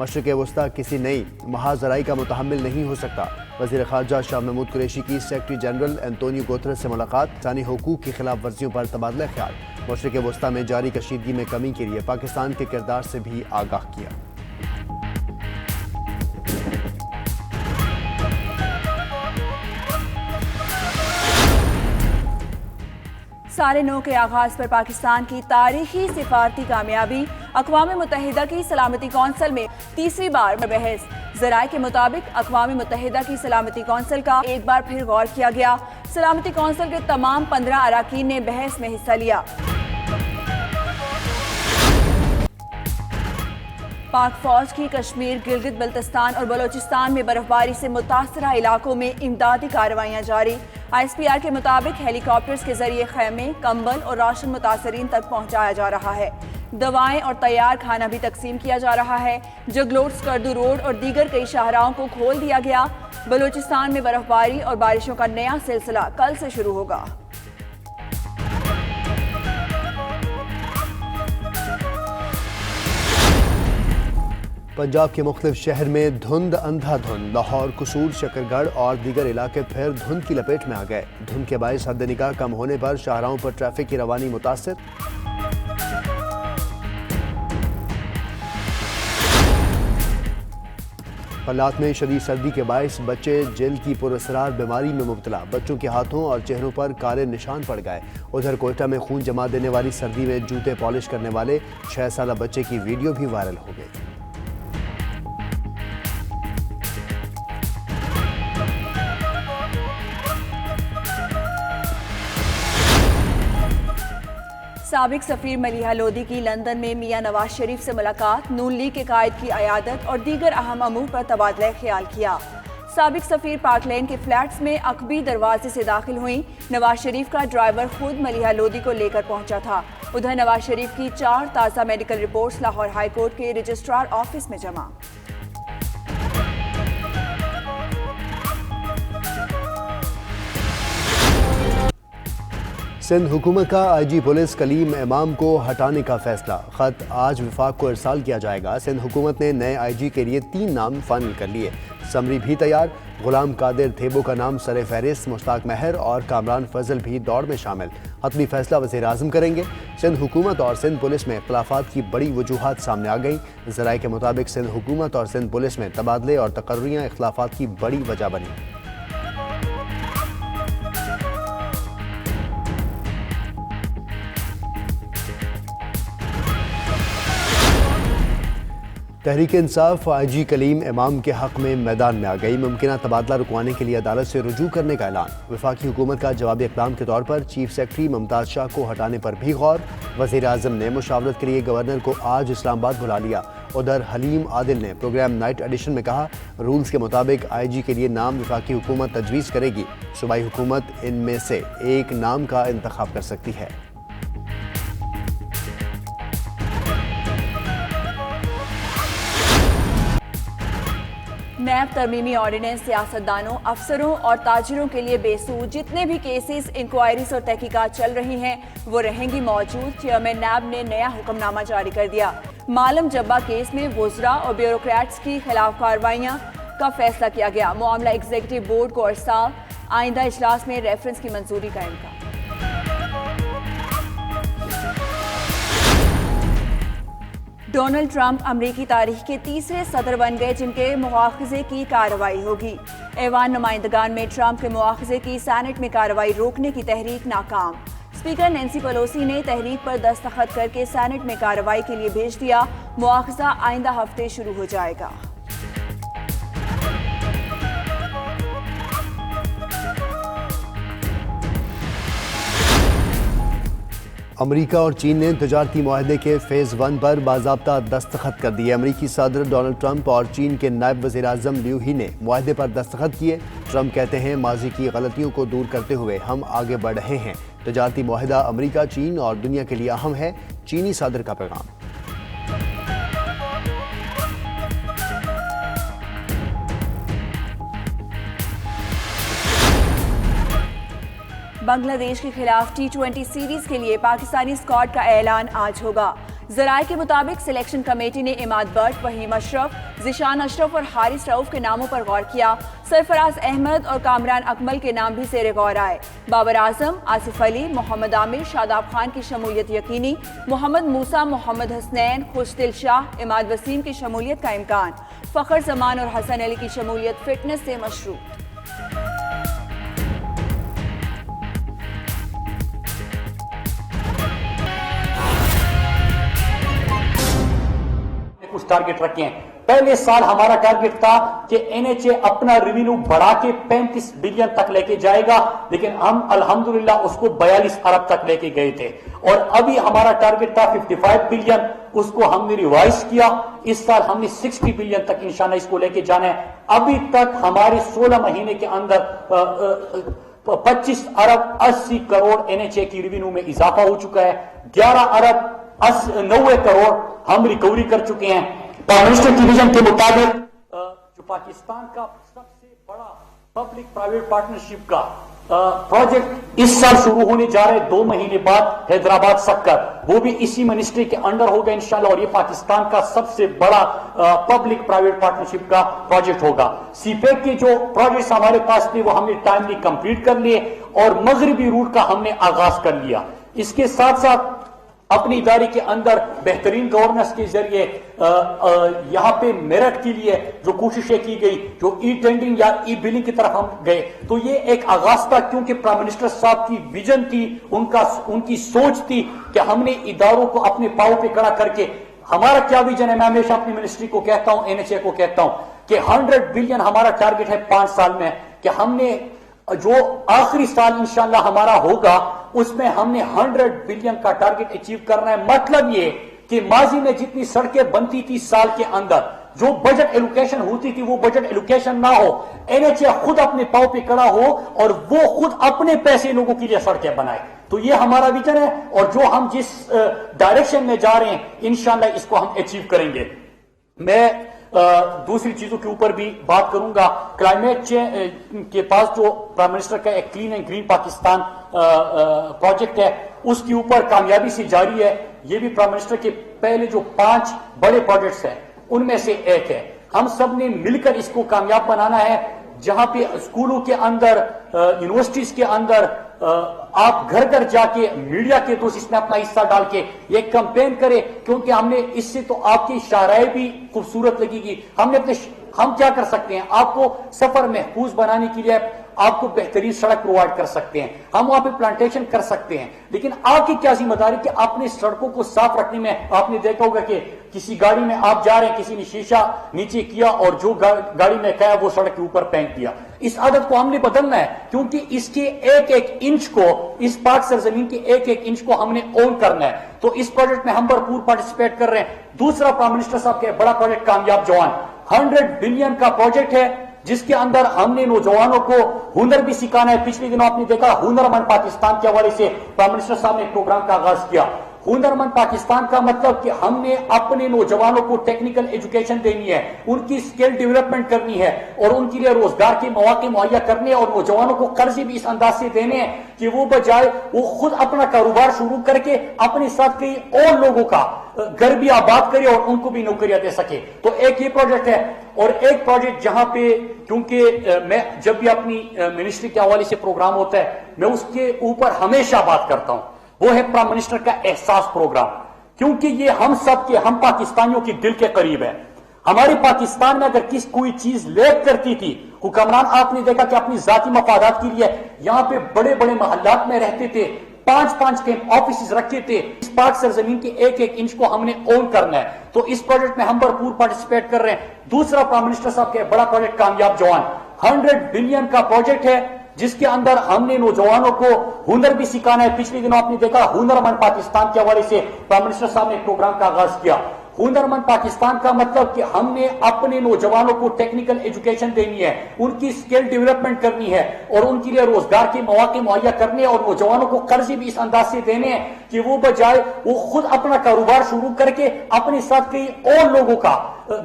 مشرق وسطی کسی نئی محاذ زراعی کا متحمل نہیں ہو سکتا۔ وزیر خارجہ شاہ محمود قریشی کی سیکرٹری جنرل انتونیو گوترس سے ملاقات، انسانی حقوق کی خلاف ورزیوں پر تبادلہ خیال، مشرق وسطی میں جاری کشیدگی میں کمی کے لیے پاکستان کے کردار سے بھی آگاہ کیا۔ سال نو کے آغاز پر پاکستان کی تاریخی سفارتی کامیابی، اقوام متحدہ کی سلامتی کونسل میں تیسری بار بحث۔ ذرائع کے مطابق اقوام متحدہ کی سلامتی کونسل کا ایک بار پھر غور کیا گیا۔ سلامتی کونسل کے تمام 15 اراکین نے بحث میں حصہ لیا۔ پاک فوج کی کشمیر، گلگت بلتستان اور بلوچستان میں برف باری سے متاثرہ علاقوں میں امدادی کارروائیاں جاری۔ ISPR کے مطابق ہیلی کاپٹرز کے ذریعے خیمے، کمبل اور راشن متاثرین تک پہنچایا جا رہا ہے۔ دوائیں اور تیار کھانا بھی تقسیم کیا جا رہا ہے۔ جگلوٹ، سکردو روڈ اور دیگر کئی شاہراہوں کو کھول دیا گیا۔ بلوچستان میں برف باری اور بارشوں کا نیا سلسلہ کل سے شروع ہوگا۔ پنجاب کے مختلف شہر میں دھند اندھا دھند، لاہور، قصور، شکرگڑھ اور دیگر علاقے پھر دھند کی لپیٹ میں آ گئے۔ دھند کے باعث حد نگاہ کم ہونے پر شاہراہوں پر ٹریفک کی روانی متاثر۔ حالات میں شدید سردی کے باعث بچے جلد کی پراسرار بیماری میں مبتلا، بچوں کے ہاتھوں اور چہروں پر کالے نشان پڑ گئے۔ ادھر کوئٹہ میں خون جما دینے والی سردی میں جوتے پالش کرنے والے 6 سالہ بچے کی ویڈیو بھی وائرل ہو گئی۔ سابق سفیر ملیحہ لودھی کی لندن میں میاں نواز شریف سے ملاقات، نون لیگ کے قائد کی عیادت اور دیگر اہم امور پر تبادلہ خیال کیا۔ سابق سفیر پارک لین کے فلیٹس میں عقبی دروازے سے داخل ہوئیں۔ نواز شریف کا ڈرائیور خود ملیحہ لودھی کو لے کر پہنچا تھا۔ ادھر نواز شریف کی 4 تازہ medical reports Lahore high court کے رجسٹرار آفس میں جمع۔ سندھ حکومت کا IG پولیس کلیم امام کو ہٹانے کا فیصلہ، خط آج وفاق کو ارسال کیا جائے گا۔ سندھ حکومت نے نئے IG کے لیے 3 نام فائنل کر لیے، سمری بھی تیار، غلام قادر تھیبو کا نام سر فہرست، مشتاق مہر اور کامران فضل بھی دوڑ میں شامل۔ حتمی فیصلہ وزیر اعظم کریں گے۔ سندھ حکومت اور سندھ پولیس میں اختلافات کی بڑی وجوہات سامنے آ گئیں۔ ذرائع کے مطابق سندھ حکومت اور سندھ پولیس میں تبادلے اور تقرریاں اختلافات کی بڑی وجہ بنی۔ تحریک انصاف IG کلیم امام کے حق میں میدان میں آ گئی، ممکنہ تبادلہ رکوانے کے لیے عدالت سے رجوع کرنے کا اعلان۔ وفاقی حکومت کا جوابی اقدام کے طور پر چیف سیکرٹری ممتاز شاہ کو ہٹانے پر بھی غور۔ وزیر اعظم نے مشاورت کے لیے گورنر کو آج اسلام آباد بلا لیا۔ ادھر حلیم عادل نے پروگرام نائٹ ایڈیشن میں کہا، رولز کے مطابق IG کے لیے نام وفاقی حکومت تجویز کرے گی، صوبائی حکومت ان میں سے ایک نام کا انتخاب کر سکتی ہے۔ نیب ترمیمی آرڈیننس سیاستدانوں، افسروں اور تاجروں کے لیے بے سود جتنے بھی کیسز، انکوائریز اور تحقیقات چل رہی ہیں وہ رہیں گی موجود۔ چیئرمین نیب نے نیا حکم نامہ جاری کر دیا۔ معلم جبہ کیس میں وزراء اور بیوروکریٹس کی خلاف کارروائیاں کا فیصلہ کیا گیا۔ معاملہ ایگزیکٹو بورڈ کو ارسال، آئندہ اجلاس میں ریفرنس کی منظوری کا امکان۔ ڈونلڈ ٹرمپ امریکی تاریخ کے تیسرے صدر بن گئے جن کے مواخذے کی کارروائی ہوگی۔ ایوان نمائندگان میں ٹرمپ کے مواخذے کی سینٹ میں کارروائی روکنے کی تحریک ناکام۔ اسپیکر نینسی پیلوسی نے تحریک پر دستخط کر کے سینٹ میں کارروائی کے لیے بھیج دیا۔ مواخذہ آئندہ ہفتے شروع ہو جائے گا۔ امریکہ اور چین نے تجارتی معاہدے کے فیز 1 پر باضابطہ دستخط کر دیے۔ امریکی صدر ڈونلڈ ٹرمپ اور چین کے نائب وزیر اعظم لیو ہی نے معاہدے پر دستخط کیے۔ ٹرمپ کہتے ہیں، ماضی کی غلطیوں کو دور کرتے ہوئے ہم آگے بڑھ رہے ہیں۔ تجارتی معاہدہ امریکہ، چین اور دنیا کے لیے اہم ہے، چینی صدر کا پیغام۔ بنگلہ دیش کے خلاف T20 سیریز کے لیے پاکستانی اسکواڈ کا اعلان آج ہوگا۔ ذرائع کے مطابق سلیکشن کمیٹی نے عماد بٹ، وحیم اشرف، ذیشان اشرف اور حارث رؤف کے ناموں پر غور کیا۔ سرفراز احمد اور کامران اکمل کے نام بھی زیر غور آئے۔ بابر اعظم، آصف علی، محمد عامر، شاداب خان کی شمولیت یقینی، محمد موسیٰ، محمد حسنین، خوشدل شاہ، عماد وسیم کی شمولیت کا امکان، فخر زمان اور حسن علی کی شمولیت فٹنس سے مشروط۔ کچھ ٹارگٹ رکھے ہیں۔ پہلے سال ہمارا ٹارگٹ تھا کہ این ایچ اے اپنا ریونیو بڑھا کے 35 بلین تک لے کے جائے گا، لیکن ہم الحمدللہ اس کو 42 ارب تک لے کے گئے تھے، اور ابھی ہمارا ٹارگٹ تھا 55 بلین، اس کو ہم نے ریوائز کیا، اس سال ہم نے 60 بلین تک انشاءاللہ اس کو لے کے جانا ہے۔ ابھی تک ہمارے 16 مہینے کے اندر 25 ارب 80 کروڑ این ایچ اے کی ریونیو میں اضافہ ہو چکا ہے، 11 ارب 90 کروڑ ہم ریکوری کر چکے ہیں۔ پرائم منسٹر کی ویژن کے مطابق جو پاکستان کا سب سے بڑا پبلک پرائیویٹ پارٹنرشپ کا پروجیکٹ اس سال شروع ہونے جا رہے 2 مہینے بعد حیدرآباد سکر، وہ بھی اسی منسٹری کے انڈر ہوگا انشاءاللہ، اور یہ پاکستان کا سب سے بڑا پبلک پرائیویٹ پارٹنرشپ کا پروجیکٹ ہوگا۔ سی پیک کے جو پروجیکٹس ہمارے پاس تھے وہ ہم نے ٹائملی کمپلیٹ کر لیے، اور مغربی روٹ کا ہم نے آغاز کر لیا۔ اس کے ساتھ ساتھ اپنی ادارے کے اندر بہترین گورننس کے ذریعے یہاں پہ میرٹ کے لیے جو کوششیں کی گئی، جو ای ٹینڈرنگ یا ای بلنگ کی طرف ہم گئے، تو یہ ایک آغاز تھا، کیونکہ پرائم منسٹر صاحب کی ویژن تھی، ان کی سوچ تھی کہ ہم نے اداروں کو اپنے پاؤں پہ کھڑا کر کے، ہمارا کیا ویژن ہے، میں ہمیشہ اپنی منسٹری کو کہتا ہوں، این ایچ اے کو کہتا ہوں کہ 100 بلین ہمارا ٹارگٹ ہے 5 سال میں، کہ ہم نے جو آخری سال انشاءاللہ ہمارا ہوگا اس میں ہم نے 100 بلین کا ٹارگٹ اچیو کرنا ہے۔ مطلب یہ کہ ماضی میں جتنی سڑکیں بنتی تھی سال کے اندر، جو بجٹ ایلوکیشن ہوتی تھی وہ بجٹ ایلوکیشن نہ ہو، این ایچ اے خود اپنے پاؤں پہ کھڑا ہو اور وہ خود اپنے پیسے لوگوں کے لیے سڑکیں بنائے۔ تو یہ ہمارا ویژن ہے، اور جو ہم جس ڈائریکشن میں جا رہے ہیں انشاءاللہ اس کو ہم اچیو کریں گے۔ میں دوسری چیزوں کے اوپر بھی بات کروں گا۔ کلائمیٹ چینج کے پاس جو پرائم منسٹر کا ایک clean and green Pakistan project ہے، اس کے اوپر کامیابی سے جاری ہے۔ یہ بھی پرائم منسٹر کے پہلے جو 5 بڑے پروجیکٹس ہیں ان میں سے ایک ہے۔ ہم سب نے مل کر اس کو کامیاب بنانا ہے، جہاں پہ اسکولوں کے اندر، یونیورسٹیز کے اندر آپ گھر گھر جا کے میڈیا کے دوست اس میں اپنا حصہ ڈال کے یہ کمپین کرے، کیونکہ ہم نے اس سے تو آپ کی شاعری بھی خوبصورت لگے گی۔ ہم کیا کر سکتے ہیں؟ آپ کو سفر محفوظ بنانے کے لیے آپ کو بہترین سڑک پرووائڈ کر سکتے ہیں، ہم وہاں پہ پلانٹیشن کر سکتے ہیں، لیکن آپ کی کیا ذمہ داری کہ اپنے سڑکوں کو صاف رکھنے میں۔ آپ نے دیکھا ہوگا کہ کسی گاڑی میں آپ جا رہے ہیں، کسی نے شیشہ نیچے کیا اور جو گاڑی میں کھایا وہ سڑک کے اوپر پھینک دیا۔ اس عادت کو ہم نے بدلنا ہے، کیونکہ اس کے ایک ایک انچ کو، اس پاک سرزمین کے ایک ایک انچ کو ہم نے اون کرنا ہے۔ تو اس پروجیکٹ میں ہم بھرپور پارٹیسپیٹ کر رہے ہیں۔ دوسرا پرائم منسٹر صاحب کا بڑا پروجیکٹ کامیاب جوان، 100 بلین کا پروجیکٹ ہے، جس کے اندر ہم نے نوجوانوں کو ہنر بھی سکھانا ہے۔ پچھلے دنوں آپ نے دیکھا ہنرمند پاکستان کے حوالے سے پرائم منسٹر صاحب نے ایک پروگرام کا آغاز کیا۔ ہنرمند پاکستان کا مطلب کہ ہم نے اپنے نوجوانوں کو ٹیکنیکل ایجوکیشن دینی ہے، ان کی اسکل ڈیولپمنٹ کرنی ہے، اور ان کے لیے روزگار کے مواقع مہیا کرنے، اور نوجوانوں کو قرضے بھی اس انداز سے دینے ہیں کہ وہ بجائے وہ خود اپنا کاروبار شروع کر کے اپنے ساتھ کئی اور لوگوں کا گھر بھی آباد کرے اور ان کو بھی نوکریاں دے سکے۔ تو ایک یہ پروجیکٹ ہے، اور ایک پروجیکٹ جہاں پہ، کیونکہ میں جب بھی اپنی منسٹری کے حوالے سے پروگرام ہوتا ہے میں اس کے اوپر ہمیشہ بات کرتا ہوں، وہ ہے پرائم منسٹر کا احساس پروگرام، کیونکہ یہ ہم سب کے، ہم پاکستانیوں کے دل کے قریب ہے۔ ہمارے پاکستان میں اگر کوئی چیز لیک کرتی تھی، حکمران آپ نے دیکھا کہ اپنی ذاتی مفادات کے لیے یہاں پہ بڑے بڑے محلات میں رہتے تھے، 5 کیمپ آفیسز رکھتے تھے۔ اس پاک سرزمین کے ایک ایک انچ کو ہم نے اون کرنا ہے، تو اس پروجیکٹ میں ہم بھرپور پارٹیسپیٹ کر رہے ہیں۔ دوسرا پرائم منسٹر صاحب کا بڑا پروجیکٹ کامیاب جوان، 100 بلین کا پروجیکٹ ہے، جس کے اندر ہم نے نوجوانوں کو ہنر بھی سکھانا ہے۔ پچھلے دنوں آپ نے دیکھا ہنرمند پاکستان کے حوالے سے پرائم منسٹر صاحب نے ایک پروگرام کا آغاز کیا۔ ہنرمند پاکستان کا مطلب کہ ہم نے اپنے نوجوانوں کو ٹیکنیکل ایجوکیشن دینی ہے، ان کی اسکل ڈیولپمنٹ کرنی ہے، اور ان کے لیے روزگار کے مواقع مہیا کرنے، اور نوجوانوں کو قرضے بھی اس انداز سے دینے ہیں کہ وہ بجائے وہ خود اپنا کاروبار شروع کر کے اپنے ساتھ کئی اور لوگوں کا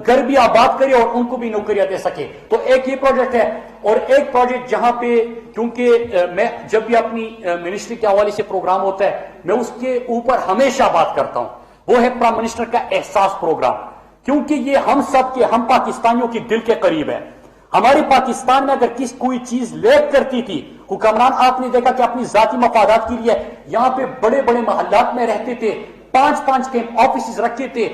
گھر بھی آباد کرے اور ان کو بھی نوکریاں دے سکے۔ تو ایک یہ پروجیکٹ ہے، اور ایک پروجیکٹ جہاں پہ، کیونکہ میں جب بھی اپنی منسٹری کے حوالے سے پروگرام ہوتا ہے میں اس کے اوپر ہمیشہ بات کرتا ہوں، وہ ہے پرائم منسٹر کا احساس پروگرام، کیونکہ یہ ہم سب کے، ہم پاکستانیوں کے دل کے قریب ہے۔ ہمارے پاکستان میں اگر کوئی چیز لیک کرتی تھی، حکمران آپ نے دیکھا کہ اپنی ذاتی مفادات کے لیے یہاں پہ بڑے بڑے محلات میں رہتے تھے، 5 آفیسز رکھتے تھے،